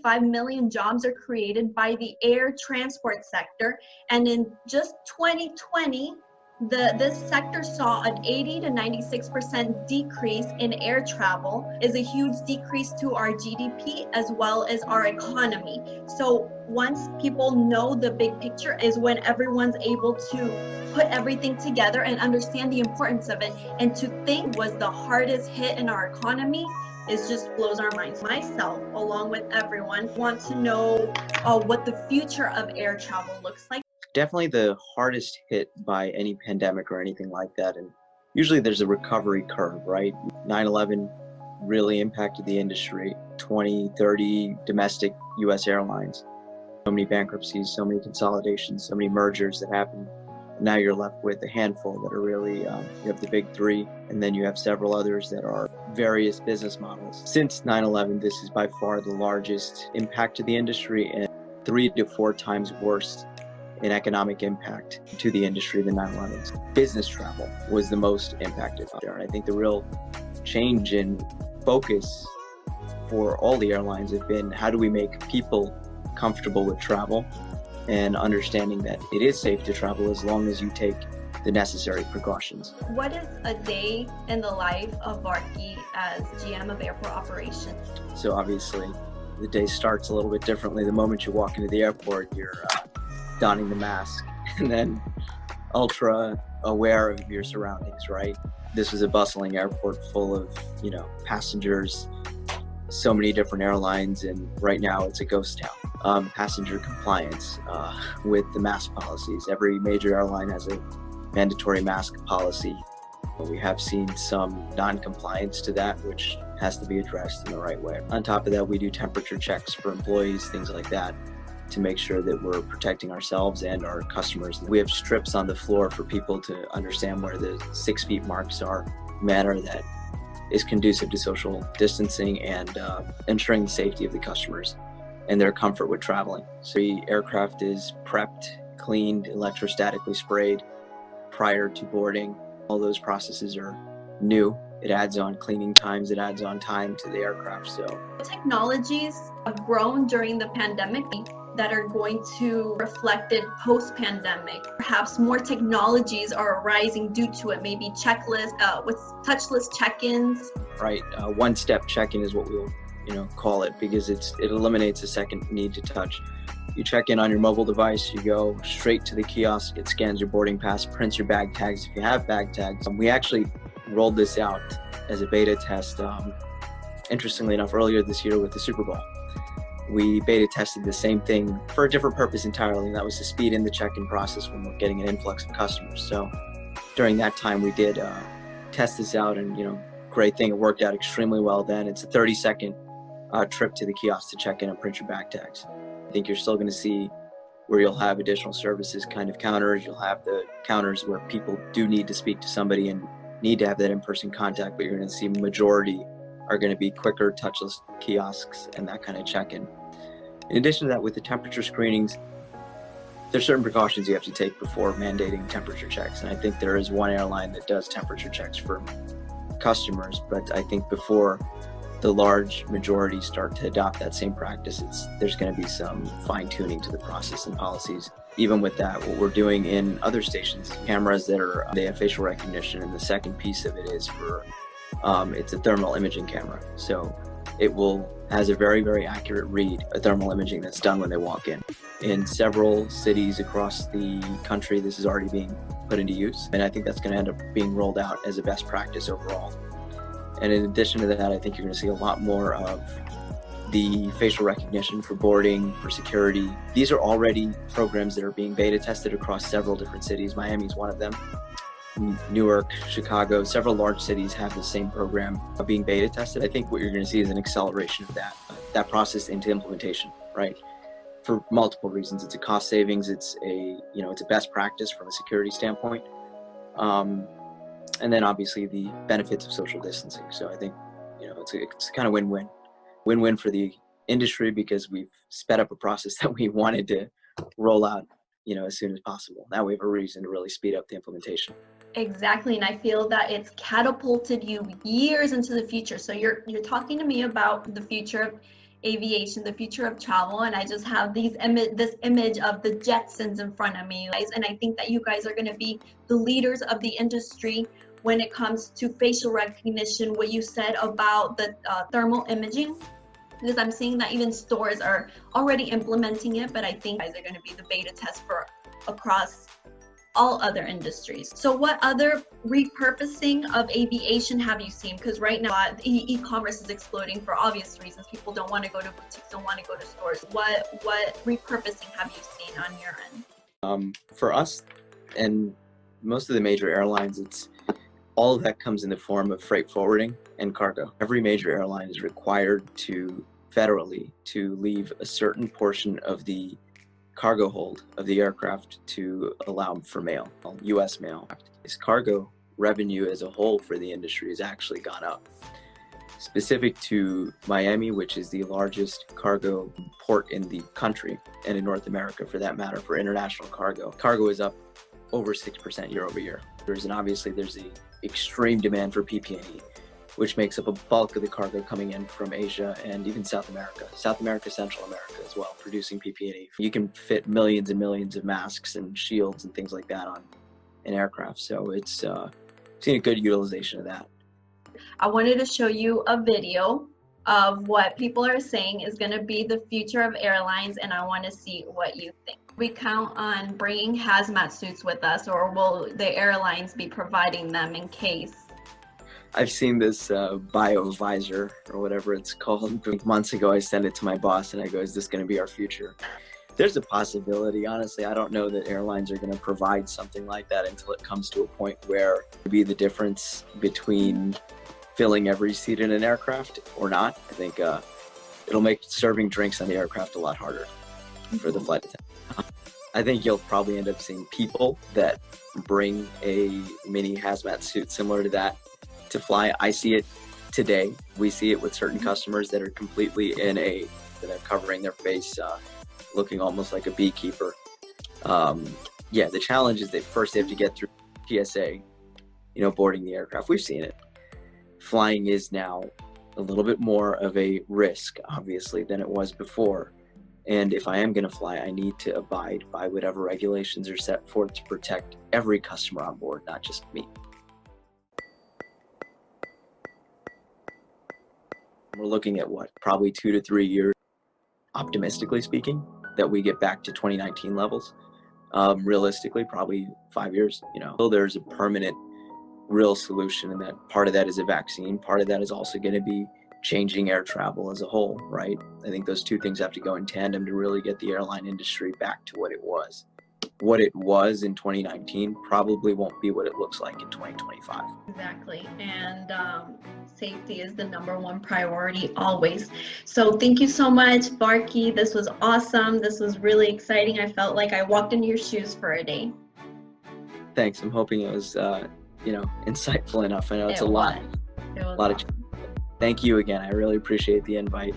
1.5 million jobs are created by the air transport sector. And in just 2020, this sector saw an 80 to 96% decrease in air travel, is a huge decrease to our GDP as well as our economy. So once people know the big picture is when everyone's able to put everything together and understand the importance of it, and to think was the hardest hit in our economy is just blows our minds. Myself, along with everyone, want to know what the future of air travel looks like. Definitely the hardest hit by any pandemic or anything like that. And usually there's a recovery curve, right? 9/11 really impacted the industry. 20, 30 domestic US airlines. So many bankruptcies, so many consolidations, so many mergers that happened. Now you're left with a handful that are really, you have the big three, and then you have several others that are various business models. Since 9/11, this is by far the largest impact to the industry and 3 to 4 times worse in economic impact to the industry than 9/11's. Business travel was the most impacted there. And I think the real change in focus for all the airlines have been, how do we make people comfortable with travel and understanding that it is safe to travel as long as you take the necessary precautions. What is a day in the life of Varkey as GM of Airport Operations? So obviously the day starts a little bit differently. The moment you walk into the airport, you're donning the mask and then ultra aware of your surroundings, right? This was a bustling airport full of, passengers, so many different airlines, and right now it's a ghost town. Passenger compliance with the mask policies. Every major airline has a mandatory mask policy. We have seen some non-compliance to that, which has to be addressed in the right way. On top of that, we do temperature checks for employees, things like that, to make sure that we're protecting ourselves and our customers. We have strips on the floor for people to understand where the 6 feet marks are, manner that is conducive to social distancing and ensuring the safety of the customers and their comfort with traveling. So the aircraft is prepped, cleaned, electrostatically sprayed prior to boarding. All those processes are new. It adds on cleaning times, it adds on time to the aircraft. So technologies have grown during the pandemic that are going to reflect it post-pandemic. Perhaps more technologies are arising due to it, maybe checklist with touchless check-ins. Right, one-step check-in is what we'll call it, because it eliminates a second need to touch. You check in on your mobile device, you go straight to the kiosk, it scans your boarding pass, prints your bag tags if you have bag tags. We actually rolled this out as a beta test, interestingly enough, earlier this year with the Super Bowl. We beta tested the same thing for a different purpose entirely, and that was to speed in the check-in process when we're getting an influx of customers. So during that time, we did test this out, and great thing, it worked out extremely well then. It's a 30-second trip to the kiosk to check in and print your bag tags. I think you're still going to see where you'll have additional services kind of counters. You'll have the counters where people do need to speak to somebody and need to have that in-person contact, but you're going to see majority are going to be quicker touchless kiosks and that kind of check-in. In addition to that, with the temperature screenings, there's certain precautions you have to take before mandating temperature checks. And I think there is one airline that does temperature checks for customers, but I think before the large majority start to adopt that same practice, there's going to be some fine-tuning to the process and policies. Even with that, what we're doing in other stations, cameras they have facial recognition, and the second piece of it is it's a thermal imaging camera. So it has a very, very accurate read, a thermal imaging that's done when they walk in. In several cities across the country, this is already being put into use, and I think that's going to end up being rolled out as a best practice overall. And in addition to that, I think you're going to see a lot more of the facial recognition for boarding, for security. These are already programs that are being beta tested across several different cities. Miami is one of them. Newark, Chicago, several large cities have the same program being beta tested. I think what you're going to see is an acceleration of that process into implementation, right? For multiple reasons. It's a cost savings. It's a best practice from a security standpoint. And then obviously the benefits of social distancing. So I think, it's kind of win-win. Win-win for the industry because we've sped up a process that we wanted to roll out, as soon as possible. Now we have a reason to really speed up the implementation. Exactly, and I feel that it's catapulted you years into the future. So you're talking to me about the future of aviation, the future of travel, and I just have this image of the Jetsons in front of me, guys. And I think that you guys are going to be the leaders of the industry when it comes to facial recognition. What you said about the thermal imaging, because I'm seeing that even stores are already implementing it, but I think you guys are going to be the beta test for across all other industries. So what other repurposing of aviation have you seen? Because right now e-commerce is exploding for obvious reasons. People don't want to go to boutiques, don't want to go to stores. What repurposing have you seen on your end? For us and most of the major airlines, it's all of that comes in the form of freight forwarding and cargo. Every major airline is required to federally to leave a certain portion of the cargo hold of the aircraft to allow for mail, U.S. mail. This cargo revenue as a whole for the industry has actually gone up. Specific to Miami, which is the largest cargo port in the country and in North America for that matter, for international cargo. Cargo is up over 6% year over year. There's the extreme demand for PP&E, which makes up a bulk of the cargo coming in from Asia and even South America, Central America as well, producing PP&E. You can fit millions and millions of masks and shields and things like that on an aircraft. So it's seen a good utilization of that. I wanted to show you a video of what people are saying is going to be the future of airlines, and I want to see what you think. We count on bringing hazmat suits with us, or will the airlines be providing them in case? I've seen this bio-visor or whatever it's called. Months ago, I sent it to my boss and I go, is this going to be our future? There's a possibility. Honestly, I don't know that airlines are going to provide something like that until it comes to a point where it'll be the difference between filling every seat in an aircraft or not. I think it'll make serving drinks on the aircraft a lot harder for the flight attendant. I think you'll probably end up seeing people that bring a mini hazmat suit similar to that to fly. I see it today. We see it with certain customers that are completely that are covering their face, looking almost like a beekeeper. Yeah, the challenge is that first they have to get through TSA, boarding the aircraft. We've seen it. Flying is now a little bit more of a risk, obviously, than it was before. And if I am going to fly, I need to abide by whatever regulations are set forth to protect every customer on board, not just me. We're looking at probably 2 to 3 years, optimistically speaking, that we get back to 2019 levels. Realistically, probably 5 years, Till there's a permanent, real solution, and that part of that is a vaccine. Part of that is also going to be changing air travel as a whole, right? I think those two things have to go in tandem to really get the airline industry back to what it was. What it was in 2019 probably won't be what it looks like in 2025. Exactly. And safety is the #1 priority always. So thank you so much, Barkey. This was awesome. This was really exciting. I felt like I walked in your shoes for a day. Thanks. I'm hoping it was, insightful enough. I know it's a lot. It was a lot awesome. of. Thank you again. I really appreciate the invite.